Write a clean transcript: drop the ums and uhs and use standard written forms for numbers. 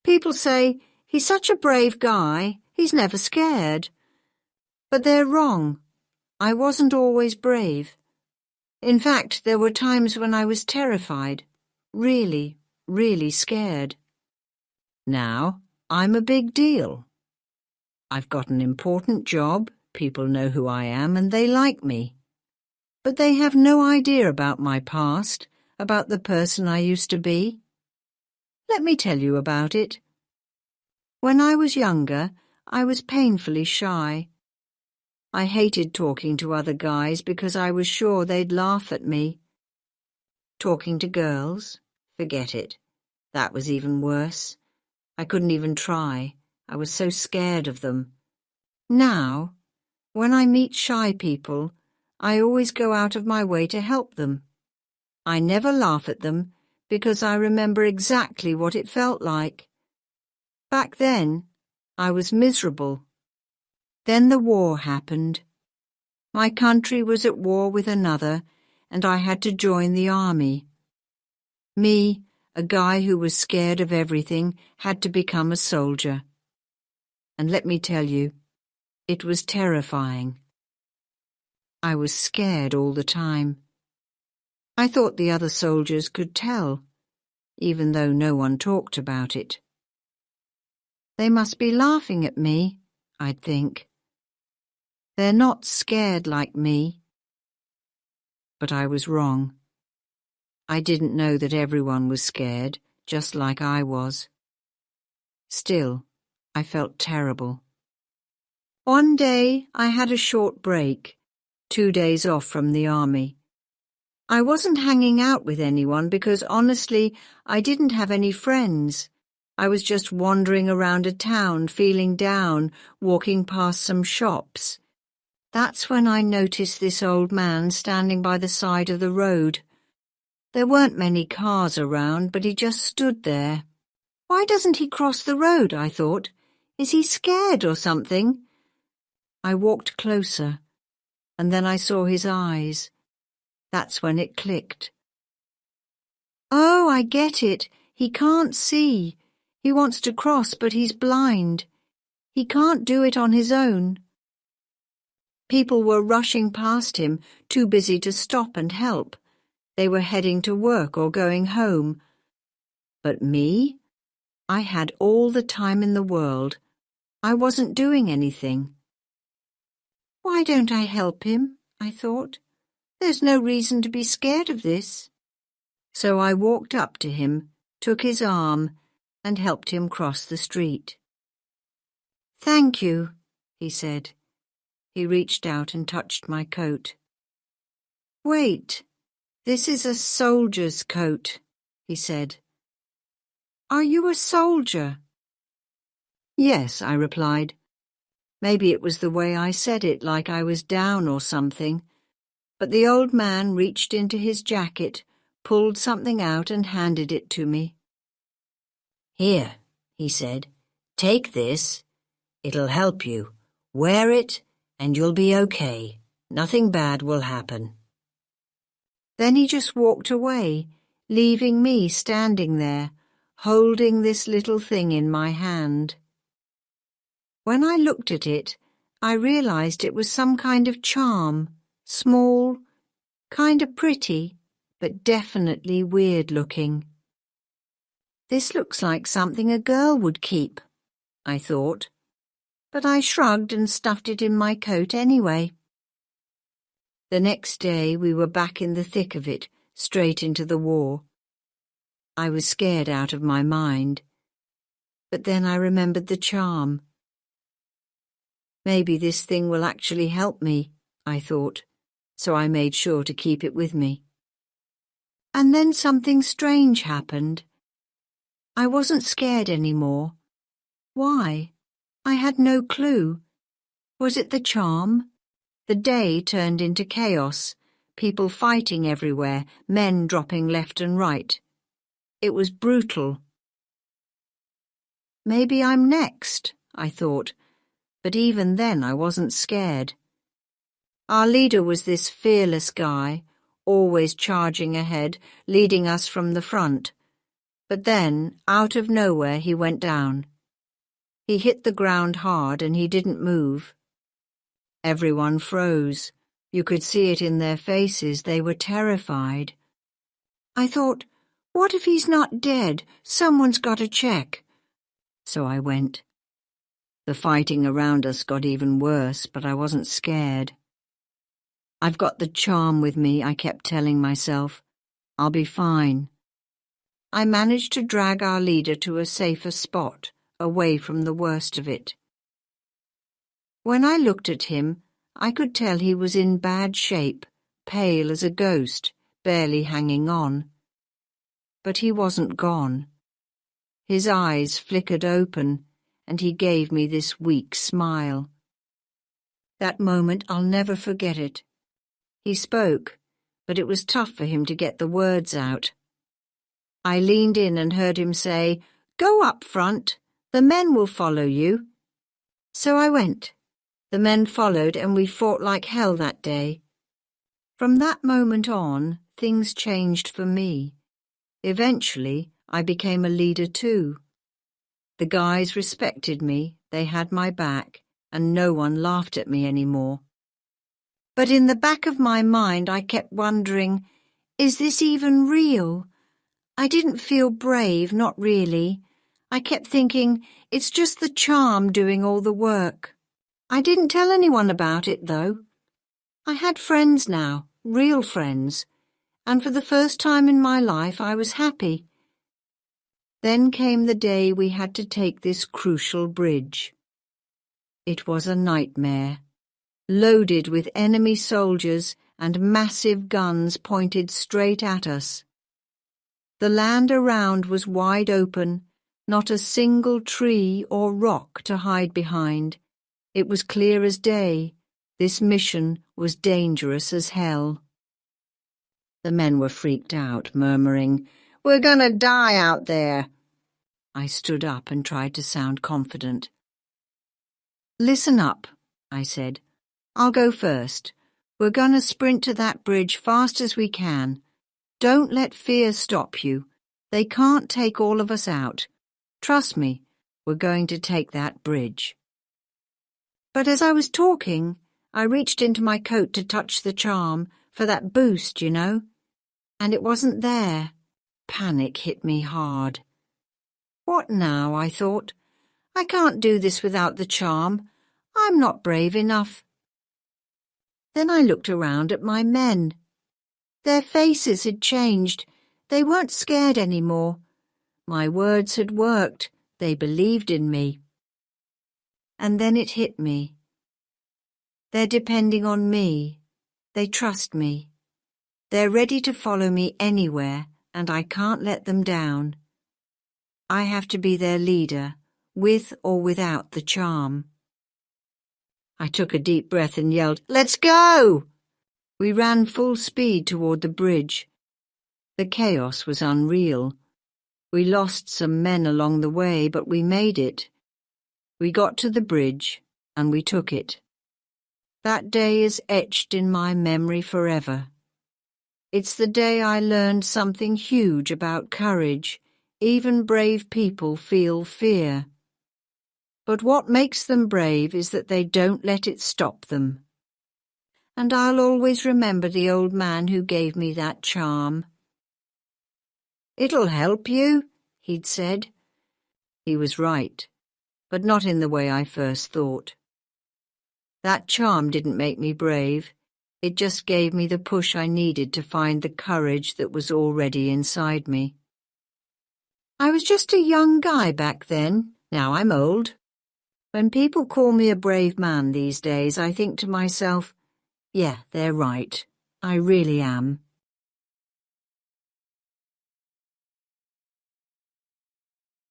People say, "He's such a brave guy, he's never scared." But they're wrong. I wasn't always brave. In fact, there were times when I was terrified, really, really scared. Now, I'm a big deal. I've got an important job, people know who I am, and they like me. But they have no idea about my past, about the person I used to be. Let me tell you about it. When I was younger, I was painfully shy. I hated talking to other guys because I was sure they'd laugh at me. Talking to girls? Forget it. That was even worse. I couldn't even try. I was so scared of them. Now, when I meet shy people, I always go out of my way to help them. I never laugh at them because I remember exactly what it felt like. Back then, I was miserable. Then the war happened. My country was at war with another, and I had to join the army. Me, a guy who was scared of everything, had to become a soldier. And let me tell you, it was terrifying. I was scared all the time. I thought the other soldiers could tell, even though no one talked about it. They must be laughing at me, I'd think. They're not scared like me. But I was wrong. I didn't know that everyone was scared, just like I was. Still, I felt terrible. One day I had a short break, 2 days off from the army. I wasn't hanging out with anyone because, honestly, I didn't have any friends. I was just wandering around a town, feeling down, walking past some shops. That's when I noticed this old man standing by the side of the road. There weren't many cars around, but he just stood there. Why doesn't he cross the road, I thought. Is he scared or something? I walked closer, and then I saw his eyes. That's when it clicked. Oh, I get it. He can't see. He wants to cross, but he's blind. He can't do it on his own. People were rushing past him, too busy to stop and help. They were heading to work or going home. But me? I had all the time in the world. I wasn't doing anything. Why don't I help him? I thought. There's no reason to be scared of this. So I walked up to him, took his arm, and helped him cross the street. Thank you, he said. He reached out and touched my coat. Wait, this is a soldier's coat, he said. Are you a soldier? Yes, I replied. Maybe it was the way I said it, like I was down or something. But the old man reached into his jacket, pulled something out and handed it to me. Here, he said, take this. It'll help you. Wear it and you'll be okay. Nothing bad will happen. Then he just walked away, leaving me standing there, holding this little thing in my hand. When I looked at it, I realized it was some kind of charm, small, kind of pretty, but definitely weird-looking. This looks like something a girl would keep, I thought, but I shrugged and stuffed it in my coat anyway. The next day we were back in the thick of it, straight into the war. I was scared out of my mind, but then I remembered the charm. Maybe this thing will actually help me, I thought, so I made sure to keep it with me. And then something strange happened. I wasn't scared anymore. Why? I had no clue. Was it the charm? The day turned into chaos, people fighting everywhere, men dropping left and right. It was brutal. Maybe I'm next, I thought. But even then I wasn't scared. Our leader was this fearless guy, always charging ahead, leading us from the front. But then, out of nowhere, he went down. He hit the ground hard and he didn't move. Everyone froze. You could see it in their faces. They were terrified. I thought, what if he's not dead? Someone's got to check. So I went. The fighting around us got even worse, but I wasn't scared. I've got the charm with me, I kept telling myself. I'll be fine. I managed to drag our leader to a safer spot, away from the worst of it. When I looked at him, I could tell he was in bad shape, pale as a ghost, barely hanging on. But he wasn't gone. His eyes flickered open, and he gave me this weak smile. That moment, I'll never forget it. He spoke, but it was tough for him to get the words out. I leaned in and heard him say, "Go up front. The men will follow you." So I went. The men followed, and we fought like hell that day. From that moment on, things changed for me. Eventually, I became a leader too. The guys respected me, they had my back, and no one laughed at me anymore. But in the back of my mind, I kept wondering, is this even real? I didn't feel brave, not really. I kept thinking, it's just the charm doing all the work. I didn't tell anyone about it, though. I had friends now, real friends, and for the first time in my life I was happy. Then came the day we had to take this crucial bridge. It was a nightmare, loaded with enemy soldiers and massive guns pointed straight at us. The land around was wide open, not a single tree or rock to hide behind. It was clear as day. This mission was dangerous as hell. The men were freaked out, murmuring, "We're going to die out there." I stood up and tried to sound confident. "Listen up," I said. "I'll go first. We're going to sprint to that bridge fast as we can. Don't let fear stop you. They can't take all of us out. Trust me, we're going to take that bridge." But as I was talking, I reached into my coat to touch the charm, for that boost, you know, and it wasn't there. Panic hit me hard. What now, I thought. I can't do this without the charm. I'm not brave enough. Then I looked around at my men. Their faces had changed. They weren't scared anymore. My words had worked. They believed in me. And then it hit me. They're depending on me. They trust me. They're ready to follow me anywhere, and I can't let them down. I have to be their leader, with or without the charm. I took a deep breath and yelled, "Let's go!" We ran full speed toward the bridge. The chaos was unreal. We lost some men along the way, but we made it. We got to the bridge, and we took it. That day is etched in my memory forever. It's the day I learned something huge about courage. Even brave people feel fear. But what makes them brave is that they don't let it stop them. And I'll always remember the old man who gave me that charm. "It'll help you," he'd said. He was right, but not in the way I first thought. That charm didn't make me brave. It just gave me the push I needed to find the courage that was already inside me. I was just a young guy back then. Now I'm old. When people call me a brave man these days, I think to myself, yeah, they're right. I really am.